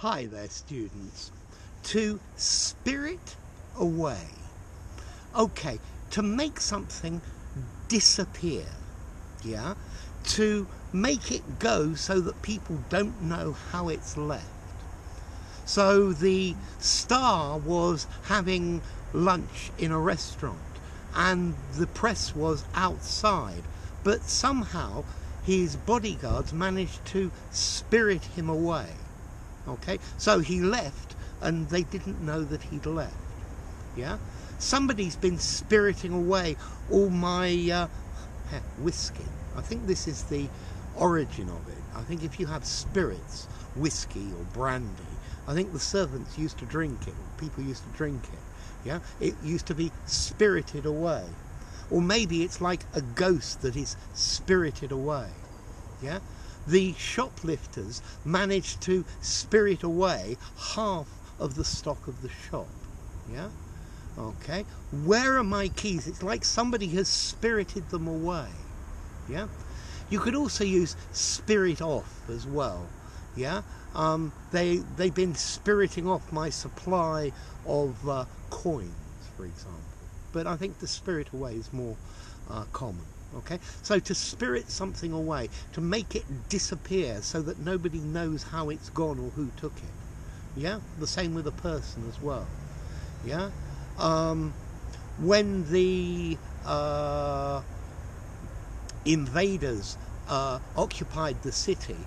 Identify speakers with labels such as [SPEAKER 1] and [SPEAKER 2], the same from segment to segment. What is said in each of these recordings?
[SPEAKER 1] Hi there, students. To spirit away. Okay, to make something disappear, yeah? To make it go so that people don't know how it's left. So the star was having lunch in a restaurant and the press was outside, but somehow his bodyguards managed to spirit him away. Okay, so he left and they didn't know that he'd left. Yeah, somebody's been spiriting away all my whiskey. I think this is the origin of it. I think if you have spirits, whiskey or brandy, I think the servants used to drink it, or people used to drink it. Yeah, it used to be spirited away. Or maybe it's like a ghost that is spirited away. Yeah, the shoplifters managed to spirit away half of the stock of the shop. Yeah, okay, where are my keys? It's like somebody has spirited them away. Yeah, you could also use spirit off as well. Yeah, they've been spiriting off my supply of coins, for example, but I think the spirit away is more common. Okay, so to spirit something away, to make it disappear so that nobody knows how it's gone or who took it. Yeah, the same with a person as well. Yeah, when the invaders occupied the city,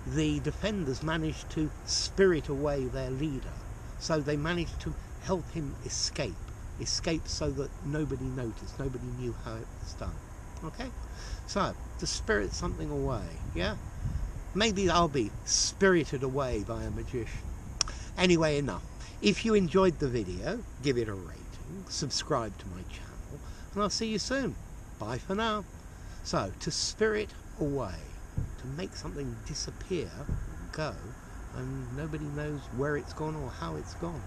[SPEAKER 1] the defenders managed to spirit away their leader. So they managed to help him escape so that nobody noticed, nobody knew how it was done. Okay, so to spirit something away, yeah? Maybe I'll be spirited away by a magician. Anyway, enough. If you enjoyed the video, give it a rating, subscribe to my channel, and I'll see you soon. Bye for now. So, to spirit away, to make something disappear, go, and nobody knows where it's gone or how it's gone.